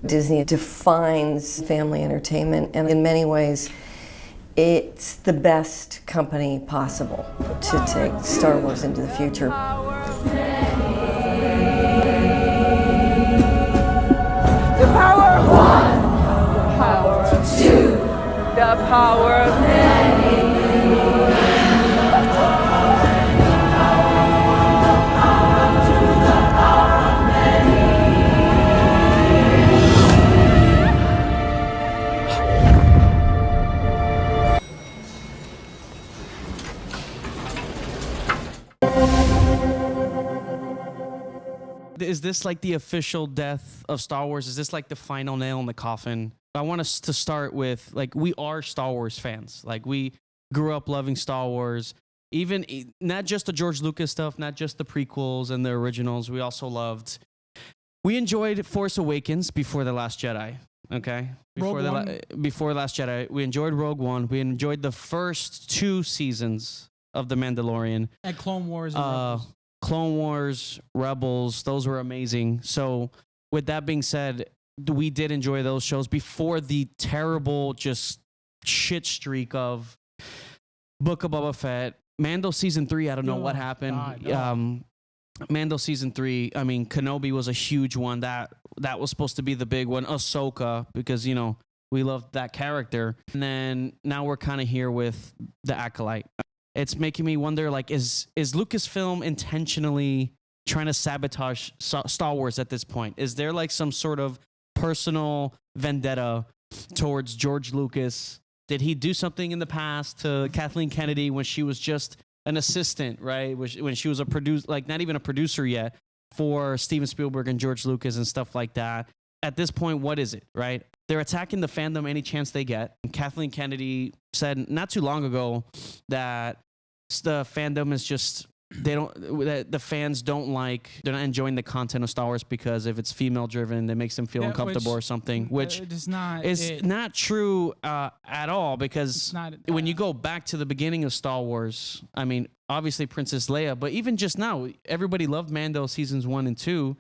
Disney defines family entertainment, and in many ways, it's the best company possible to take Star Wars into the future. The power of one, the power of two, the power of many. Is this like the official death of Star Wars? Is this like the final nail in the coffin? I want us to start with, like, we are Star Wars fans. Like, we grew up loving Star Wars. Even not just the George Lucas stuff, not just the prequels and the originals. We also loved. We enjoyed Force Awakens before The Last Jedi. Okay, before Last Jedi, we enjoyed Rogue One. We enjoyed the first 2 seasons of The Mandalorian and Clone Wars. And Clone Wars, Rebels, those were amazing. So with that being said, we did enjoy those shows before the terrible just shit streak of Book of Boba Fett. Mando season 3, I don't know what happened. God. Mando season 3, I mean, Kenobi was a huge one. That was supposed to be the big one. Ahsoka, because, you know, we loved that character. And then now we're kind of here with the Acolyte. It's making me wonder, like, is Lucasfilm intentionally trying to sabotage Star Wars at this point? Is there like some sort of personal vendetta towards George Lucas? Did he do something in the past to Kathleen Kennedy when she was just an assistant, right? When she was a producer, like not even a producer yet, for Steven Spielberg and George Lucas and stuff like that. At this point, what is it, right? They're attacking the fandom any chance they get. And Kathleen Kennedy said not too long ago that the fandom is just, the fans don't like, they're not enjoying the content of Star Wars because if it's female driven, it makes them feel uncomfortable or something, which is not true at all, because when you go back to the beginning of Star Wars, I mean, obviously Princess Leia, but even just now, everybody loved Mando seasons 1 and 2.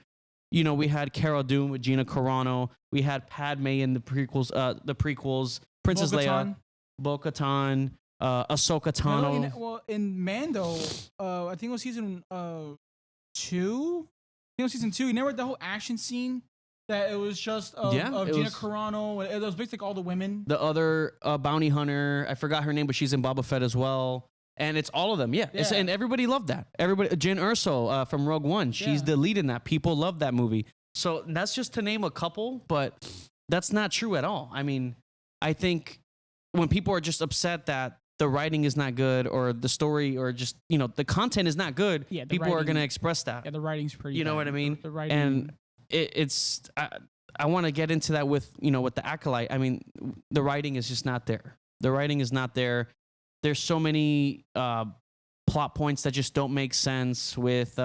You know, we had Cara Dune with Gina Carano. We had Padme in the prequels, Princess Leia, Bo-Katan, Ahsoka Tano. Well, in Mando, I think it was season 2. I think it was season 2. You remember the whole action scene that it was just of Gina Carano. It was basically all the women. The other bounty hunter, I forgot her name, but she's in Boba Fett as well. And it's all of them, yeah. And everybody loved that. Everybody, Jyn Erso from Rogue One, she's the lead in that. People love that movie. So that's just to name a couple, but that's not true at all. I mean, I think when people are just upset that the writing is not good or the story or just, you know, the content is not good, people are going to express that. Yeah, the writing's pretty You know bad. what I mean? The writing. And it's, I want to get into that with, you know, with the Acolyte. I mean, the writing is just not there. The writing is not there. There's so many plot points that just don't make sense with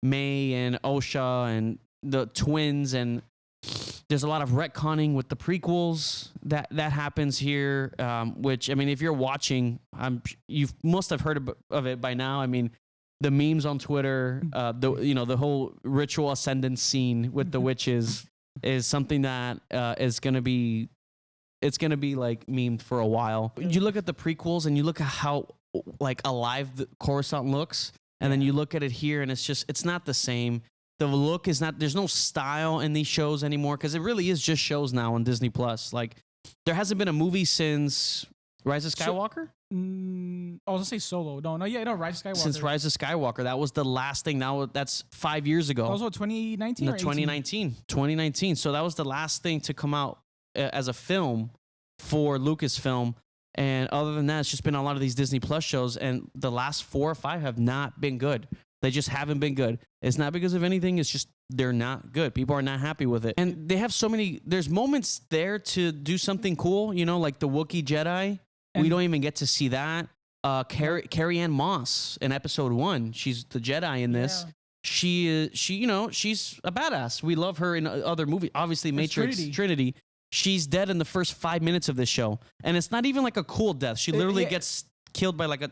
May and Osha and the twins, and there's a lot of retconning with the prequels that happens here. Which, I mean, if you're watching, you must have heard of it by now. I mean, the memes on Twitter, the whole ritual ascendance scene with the witches is something that is gonna be. It's going to be like memed for a while. You look at the prequels and you look at how like alive the Coruscant looks. And then you look at it here and it's not the same. The look is not, there's no style in these shows anymore. Cause it really is just shows now on Disney Plus. Like there hasn't been a movie since Rise of Skywalker. I was gonna say Solo. Rise of Skywalker. Since Rise of Skywalker, that was the last thing. Now that's 5 years ago. Also 2019. No, 2019. So that was the last thing to come out as a film for Lucasfilm. And other than that, it's just been a lot of these Disney Plus shows, and the last 4 or 5 have not been good. They just haven't been good. It's not because of anything. It's just they're not good. People are not happy with it. And they have so many, there's moments there to do something cool, you know, like the Wookiee Jedi. We don't even get to see that. Carrie Ann Moss in episode 1, she's the Jedi in this. She you know, she's a badass. We love her in other movies. Obviously, Matrix, Trinity. She's dead in the first 5 minutes of this show, and it's not even like a cool death. She literally gets killed by like a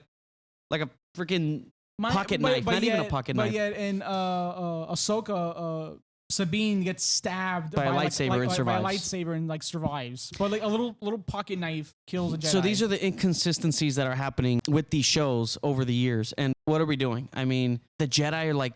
freaking pocket knife. Not even a pocket knife. But yet in Ahsoka, Sabine gets stabbed by a lightsaber and survives. By a lightsaber and like survives. But like a little pocket knife kills a Jedi. So these are the inconsistencies that are happening with these shows over the years. And what are we doing? I mean, the Jedi are like,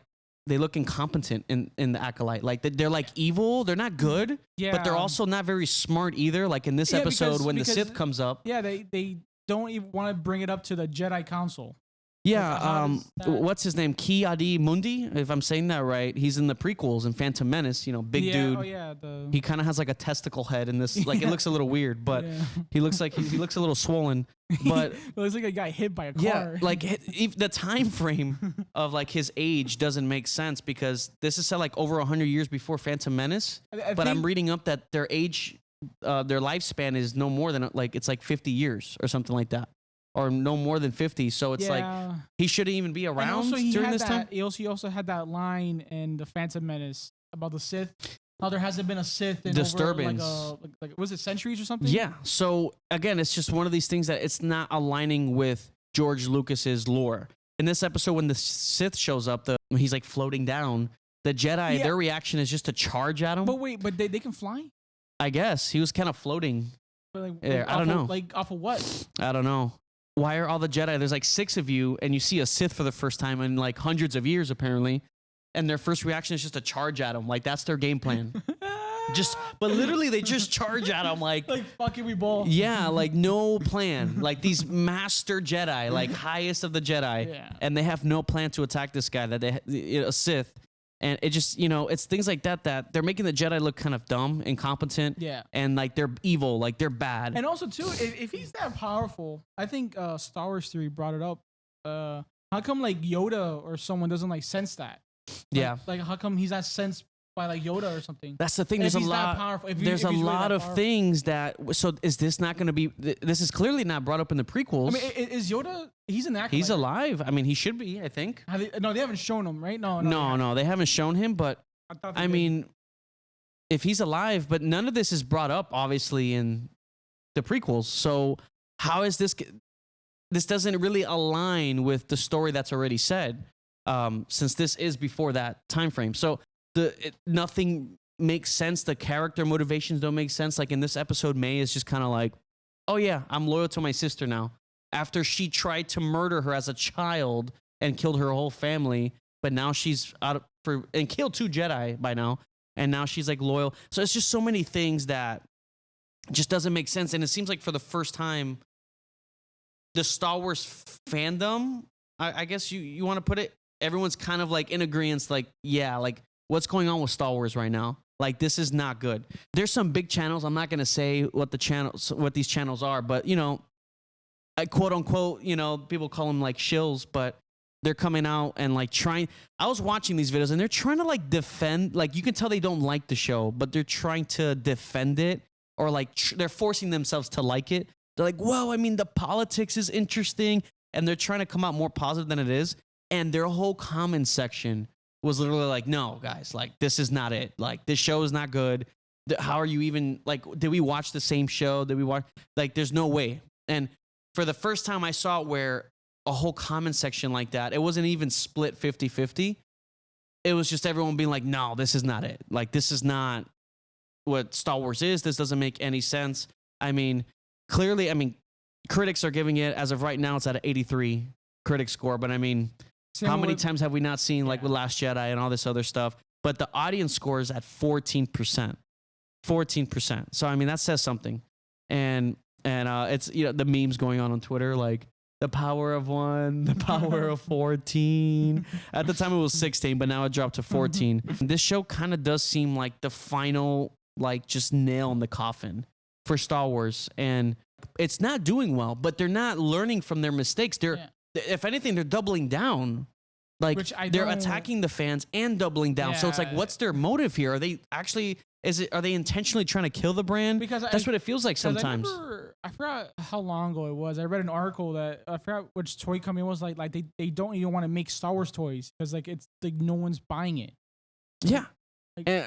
they look incompetent in the Acolyte. Like they're like evil. They're not good, but they're also not very smart either. Like in this episode, when the Sith comes up. Yeah, they don't even want to bring it up to the Jedi Council. Yeah, what's his name? Ki-Adi Mundi, if I'm saying that right. He's in the prequels in Phantom Menace, you know, big dude. Oh yeah, he kind of has like a testicle head in this. Like it looks a little weird, but he looks like he looks a little swollen. But it looks like a guy hit by a car. Yeah, like the time frame of like his age doesn't make sense because this is set like over 100 years before Phantom Menace. But I'm reading up that their age, their lifespan is no more than like it's like 50 years or something like that. Or no more than 50, so it's like he shouldn't even be around during this time. He also had that line in the Phantom Menace about the Sith. How there hasn't been a Sith in disturbance. Over like was it centuries or something? Yeah. So again, it's just one of these things that it's not aligning with George Lucas's lore. In this episode, when the Sith shows up, he's like floating down. The Jedi, their reaction is just to charge at him. But wait, they can fly? I guess he was kind of floating. There, I don't know. Like off of what? I don't know. Why are all the Jedi? There's like 6 of you, and you see a Sith for the first time in like hundreds of years, apparently. And their first reaction is just to charge at him. Like that's their game plan. But literally, they just charge at him like fucking we ball. Yeah, like no plan. Like these master Jedi, like highest of the Jedi, and they have no plan to attack this guy a Sith. And it just, it's things like that they're making the Jedi look kind of dumb, incompetent, and like they're evil, like they're bad. And also, too, if he's that powerful, I think Star Wars Theory brought it up. How come like Yoda or someone doesn't like sense that? Like how come he's not sensed by like Yoda or something? That's the thing. There's a lot. There's a lot of things that. So is this not going to be? This is clearly not brought up in the prequels. I mean, is Yoda? He's an actor. He's alive. I mean, he should be. I think. No, they haven't shown him, right? No, they haven't shown him. But I mean, if he's alive, but none of this is brought up, obviously, in the prequels. So how is this? This doesn't really align with the story that's already said, since this is before that time frame. So. Nothing makes sense. The character motivations don't make sense. Like in this episode, May is just kind of like, oh yeah, I'm loyal to my sister now. After she tried to murder her as a child and killed her whole family, but now she's and killed 2 Jedi by now, and now she's like loyal. So it's just so many things that just doesn't make sense. And it seems like for the first time, the Star Wars fandom, I guess you want to put it, everyone's kind of like in agreement, like, yeah, like, what's going on with Star Wars right now? Like, this is not good. There's some big channels. I'm not going to say what these channels are, but, I quote unquote, people call them like shills, but they're coming out and like trying. I was watching these videos and they're trying to like defend, like you can tell they don't like the show, but they're trying to defend it or like they're forcing themselves to like it. They're like, well, I mean, the politics is interesting. And they're trying to come out more positive than it is. And their whole comment section was literally like, no, guys, like, this is not it. Like, this show is not good. How are you even, like, did we watch the same show? Did we watch, like, there's no way. And for the first time I saw it where a whole comment section like that, it wasn't even split 50-50. It was just everyone being like, no, this is not it. Like, this is not what Star Wars is. This doesn't make any sense. I mean, clearly, critics are giving it, as of right now, it's at an 83 critic score. But I mean, how many times have we not seen like with Last Jedi and all this other stuff? But the audience score is at 14%. 14%. So I mean, that says something. And it's, the memes going on Twitter, like the power of 1, the power of 14. At the time it was 16, but now it dropped to 14. This show kind of does seem like the final, like, just nail in the coffin for Star Wars. And it's not doing well, but they're not learning from their mistakes. If anything, they're doubling down. Like, they're attacking the fans and doubling down. Yeah. So it's like, what's their motive here? Are they actually, are they intentionally trying to kill the brand? Because that's what it feels like sometimes. I forgot how long ago it was. I read an article that, I forgot which toy company it was, like they don't even want to make Star Wars toys because like it's like no one's buying it. Yeah. Like,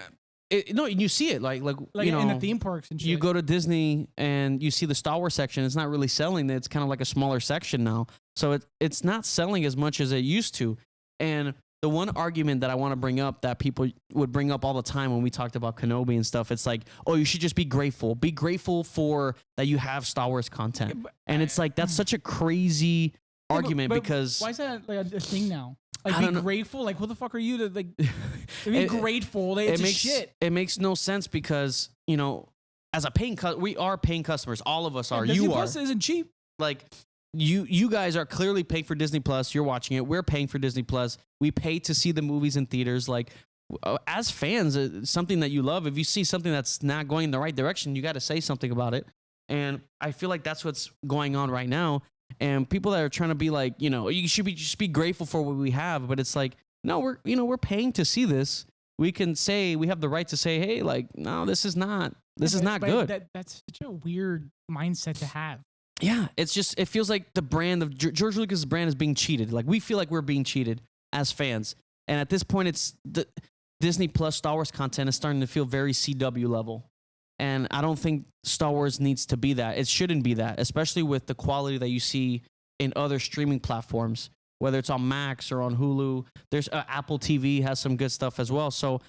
no, you see it like in the theme parks and shit. You go to Disney and you see the Star Wars section. It's not really selling. It's kind of like a smaller section now. So it's not selling as much as it used to. And the one argument that I want to bring up that people would bring up all the time when we talked about Kenobi and stuff, it's like, oh, you should just be grateful. Be grateful for that you have Star Wars content. And it's like, that's such a crazy argument because... Why is that like a thing now? Like, be grateful? Like, who the fuck are you to, like, be grateful? It's shit. It makes no sense because, you know, as a paying we are paying customers. All of us are. You Disney are. Plus isn't cheap. Like... You guys are clearly paying for Disney Plus. You're watching it. We're paying for Disney Plus. We pay to see the movies in theaters. Like, as fans, something that you love, if you see something that's not going in the right direction, you got to say something about it. And I feel like that's what's going on right now. And people that are trying to be like, you know, you should just be grateful for what we have. But it's like, no, we're paying to see this. We can say, we have the right to say, hey, like, no, this is not good. That's such a weird mindset to have. Yeah, it's just, it feels like the brand of George Lucas' brand is being cheated. Like, we feel like we're being cheated as fans. And at this point, it's the Disney Plus Star Wars content is starting to feel very CW level. And I don't think Star Wars needs to be that. It shouldn't be that, especially with the quality that you see in other streaming platforms, whether it's on Max or on Hulu. There's Apple TV has some good stuff as well. So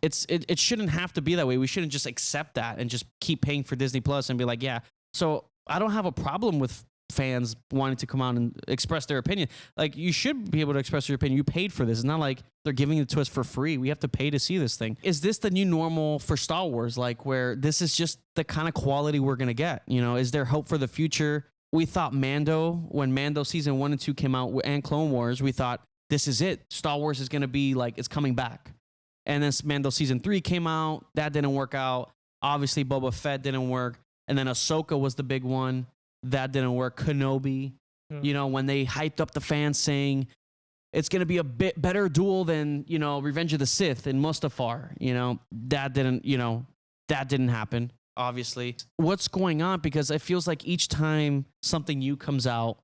it shouldn't have to be that way. We shouldn't just accept that and just keep paying for Disney Plus and be like, yeah. So I don't have a problem with fans wanting to come out and express their opinion. Like, you should be able to express your opinion. You paid for this. It's not like they're giving it to us for free. We have to pay to see this thing. Is this the new normal for Star Wars? Like, where this is just the kind of quality we're going to get? You know, is there hope for the future? We thought when Mando season 1 and 2 came out and Clone Wars, we thought this is it. Star Wars is going to be like, it's coming back. And then Mando season 3 came out. That didn't work out. Obviously, Boba Fett didn't work. And then Ahsoka was the big one. That didn't work. Kenobi, you know, when they hyped up the fans saying it's going to be a bit better duel than, you know, Revenge of the Sith and Mustafar, you know, that didn't happen, obviously. What's going on? Because it feels like each time something new comes out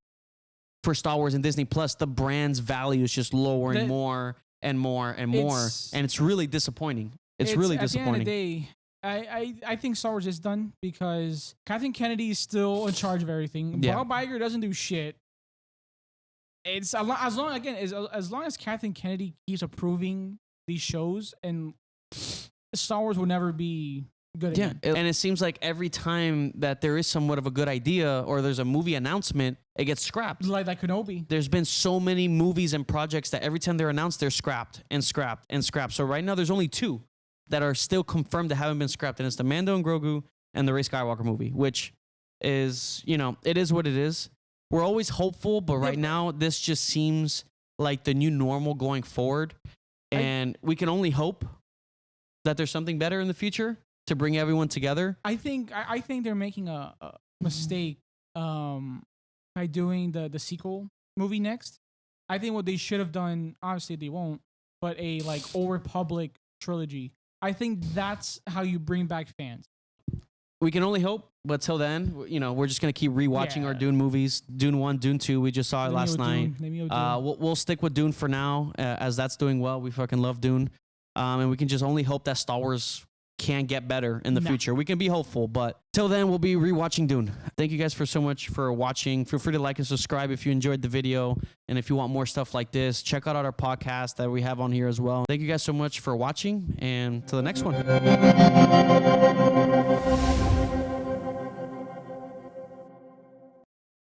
for Star Wars and Disney Plus, the brand's value is just lowering more and more and more. And it's really disappointing. It's really disappointing. At the end of the day, I think Star Wars is done because Kathleen Kennedy is still in charge of everything. Yeah. Bob Iger doesn't do shit. It's as long as Kathleen Kennedy keeps approving these shows, and Star Wars will never be good again. And it seems like every time that there is somewhat of a good idea or there's a movie announcement, it gets scrapped. Like Kenobi. There's been so many movies and projects that every time they're announced, they're scrapped and scrapped and scrapped. So right now, there's only 2 that are still confirmed that haven't been scrapped, and it's the Mando and Grogu and the Rey Skywalker movie, which is, you know, it is what it is. We're always hopeful, but right now this just seems like the new normal going forward, and we can only hope that there's something better in the future to bring everyone together. I think they're making a mistake by doing the sequel movie next. I think what they should have done, obviously they won't, but a like Old Republic trilogy. I think that's how you bring back fans. We can only hope, but till then, you know, we're just gonna keep rewatching our Dune movies. Dune 1, Dune 2. We just saw it last night. We'll stick with Dune for now, as that's doing well. We fucking love Dune, and we can just only hope that Star Wars can get better in the future. We can be hopeful, but till then, we'll be rewatching Dune. Thank you guys so much for watching. Feel free to like and subscribe if you enjoyed the video, and if you want more stuff like this, check out our podcast that we have on here as well. Thank you guys so much for watching, and till the next one.